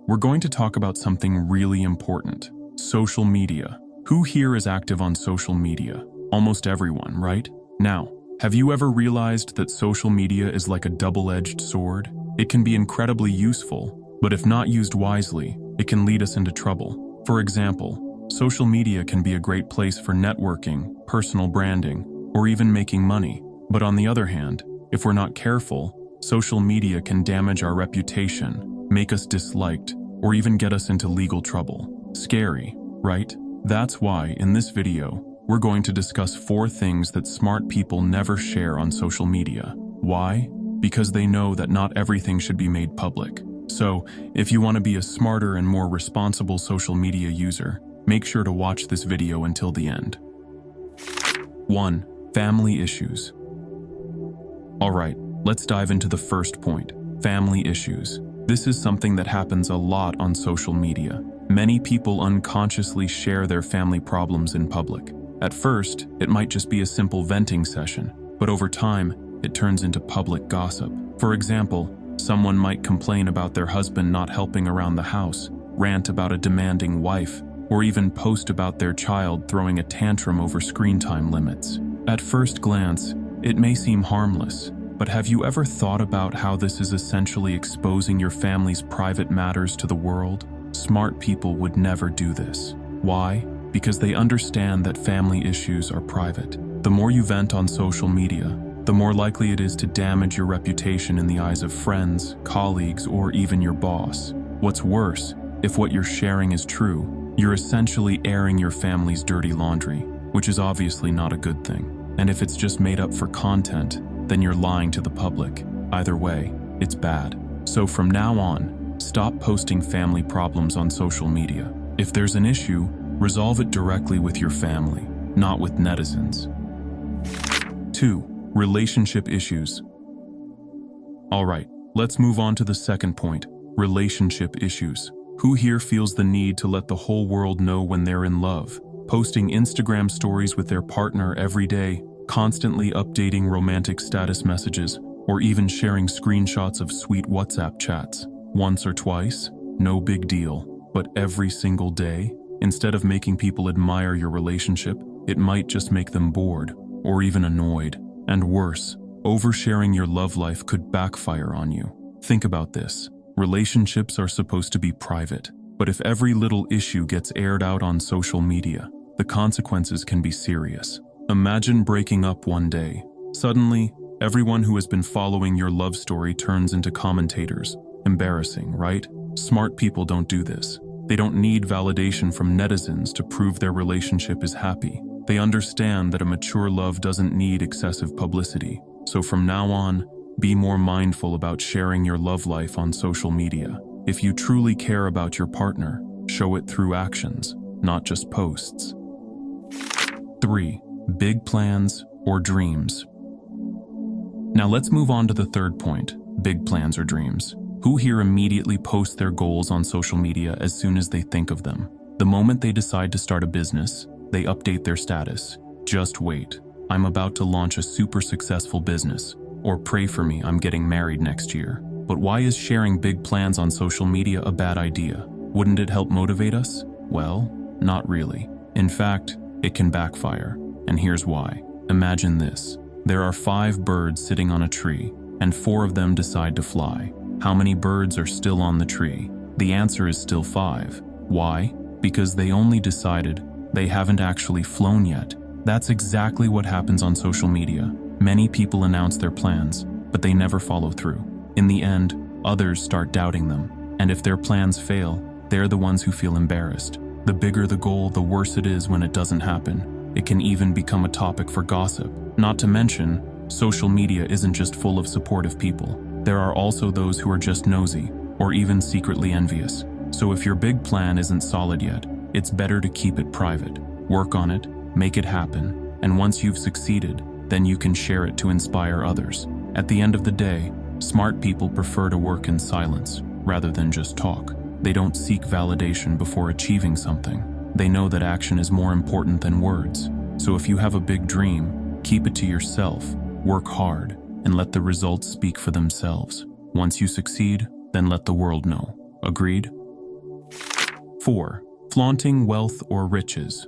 we're going to talk about something really important: social media. Who here is active on social media? Almost everyone, right? Now, have you ever realized that social media is like a double-edged sword? It can be incredibly useful, but if not used wisely, it can lead us into trouble. For example, social media can be a great place for networking, personal branding, or even making money. But on the other hand, if we're not careful, social media can damage our reputation, make us disliked, or even get us into legal trouble. Scary, right? That's why, in this video, we're going to discuss 4 things that smart people never share on social media. Why? Because they know that not everything should be made public. So, if you want to be a smarter and more responsible social media user, make sure to watch this video until the end. 1. Family issues. Alright, let's dive into the first point: family issues. This is something that happens a lot on social media. Many people unconsciously share their family problems in public. At first, it might just be a simple venting session, but over time, it turns into public gossip. For example, someone might complain about their husband not helping around the house, rant about a demanding wife, or even post about their child throwing a tantrum over screen time limits. At first glance, it may seem harmless, but have you ever thought about how this is essentially exposing your family's private matters to the world? Smart people would never do this. Why? Because they understand that family issues are private. The more you vent on social media, the more likely it is to damage your reputation in the eyes of friends, colleagues, or even your boss. What's worse, if what you're sharing is true, you're essentially airing your family's dirty laundry, which is obviously not a good thing. And if it's just made up for content, then you're lying to the public. Either way, it's bad. So from now on, stop posting family problems on social media. If there's an issue, resolve it directly with your family, not with netizens. 2. Relationship issues. Alright, let's move on to the second point: relationship issues. Who here feels the need to let the whole world know when they're in love? Posting Instagram stories with their partner every day, constantly updating romantic status messages, or even sharing screenshots of sweet WhatsApp chats. Once or twice, no big deal, but every single day? Instead of making people admire your relationship, it might just make them bored, or even annoyed. And worse, oversharing your love life could backfire on you. Think about this. Relationships are supposed to be private, but if every little issue gets aired out on social media, the consequences can be serious. Imagine breaking up one day. Suddenly, everyone who has been following your love story turns into commentators. Embarrassing, right? Smart people don't do this. They don't need validation from netizens to prove their relationship is happy. They understand that a mature love doesn't need excessive publicity. So from now on, be more mindful about sharing your love life on social media. If you truly care about your partner, show it through actions, not just posts. 3. Big plans or dreams. Now let's move on to the third point: big plans or dreams. Who here immediately posts their goals on social media as soon as they think of them? The moment they decide to start a business, they update their status. Just wait, I'm about to launch a super successful business. Or pray for me, I'm getting married next year. But why is sharing big plans on social media a bad idea? Wouldn't it help motivate us? Well, not really. In fact, it can backfire. And here's why. Imagine this. There are 5 birds sitting on a tree, and 4 of them decide to fly. How many birds are still on the tree? The answer is still 5. Why? Because they only decided, they haven't actually flown yet. That's exactly what happens on social media. Many people announce their plans, but they never follow through. In the end, others start doubting them. And if their plans fail, they're the ones who feel embarrassed. The bigger the goal, the worse it is when it doesn't happen. It can even become a topic for gossip. Not to mention, social media isn't just full of supportive people. There are also those who are just nosy, or even secretly envious. So if your big plan isn't solid yet, it's better to keep it private. Work on it, make it happen, and once you've succeeded, then you can share it to inspire others. At the end of the day, smart people prefer to work in silence, rather than just talk. They don't seek validation before achieving something. They know that action is more important than words. So if you have a big dream, keep it to yourself, work hard, and let the results speak for themselves. Once you succeed, then let the world know. Agreed? 4. Flaunting wealth or riches.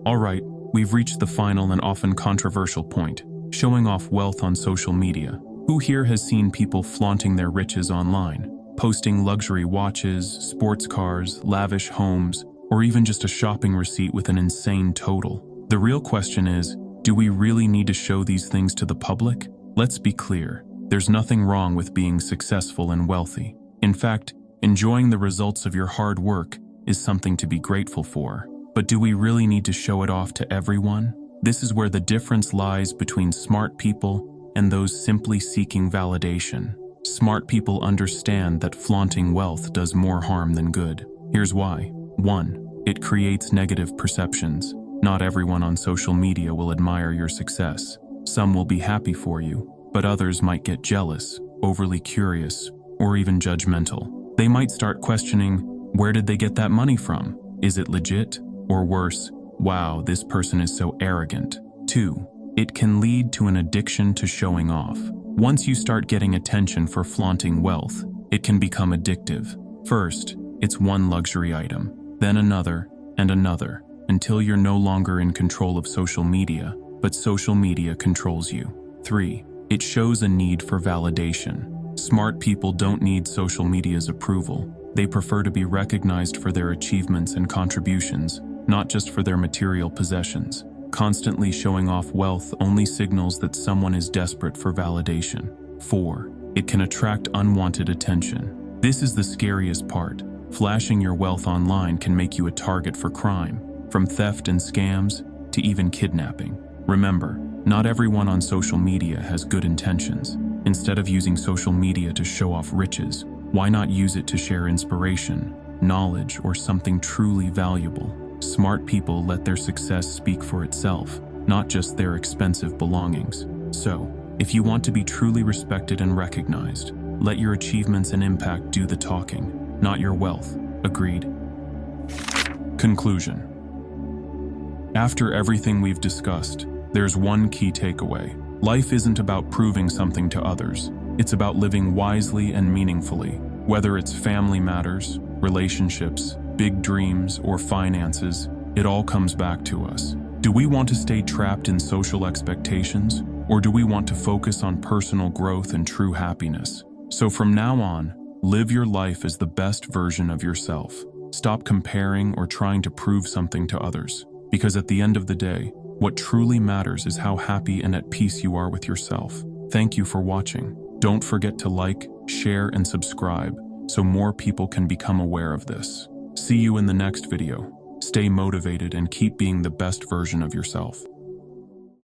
Alright, we've reached the final and often controversial point, showing off wealth on social media. Who here has seen people flaunting their riches online, posting luxury watches, sports cars, lavish homes, or even just a shopping receipt with an insane total? The real question is, do we really need to show these things to the public? Let's be clear, there's nothing wrong with being successful and wealthy. In fact, enjoying the results of your hard work is something to be grateful for. But do we really need to show it off to everyone? This is where the difference lies between smart people and those simply seeking validation. Smart people understand that flaunting wealth does more harm than good. Here's why. 1. It creates negative perceptions. Not everyone on social media will admire your success. Some will be happy for you, but others might get jealous, overly curious, or even judgmental. They might start questioning, where did they get that money from? Is it legit? Or worse, wow, this person is so arrogant. 2. It can lead to an addiction to showing off. Once you start getting attention for flaunting wealth, it can become addictive. First, it's one luxury item, then another, and another, until you're no longer in control of social media, but social media controls you. 3. It shows a need for validation. Smart people don't need social media's approval. They prefer to be recognized for their achievements and contributions, not just for their material possessions. Constantly showing off wealth only signals that someone is desperate for validation. 4. It can attract unwanted attention. This is the scariest part. Flashing your wealth online can make you a target for crime, from theft and scams to even kidnapping. Remember, not everyone on social media has good intentions. Instead of using social media to show off riches, why not use it to share inspiration, knowledge, or something truly valuable? Smart people let their success speak for itself, not just their expensive belongings. So, if you want to be truly respected and recognized, let your achievements and impact do the talking, not your wealth. Agreed? Conclusion. After everything we've discussed, there's one key takeaway. Life isn't about proving something to others. It's about living wisely and meaningfully. Whether it's family matters, relationships, big dreams, or finances, it all comes back to us. Do we want to stay trapped in social expectations, or do we want to focus on personal growth and true happiness? So from now on, live your life as the best version of yourself. Stop comparing or trying to prove something to others, because at the end of the day, what truly matters is how happy and at peace you are with yourself. Thank you for watching. Don't forget to like, share, and subscribe so more people can become aware of this. See you in the next video. Stay motivated and keep being the best version of yourself.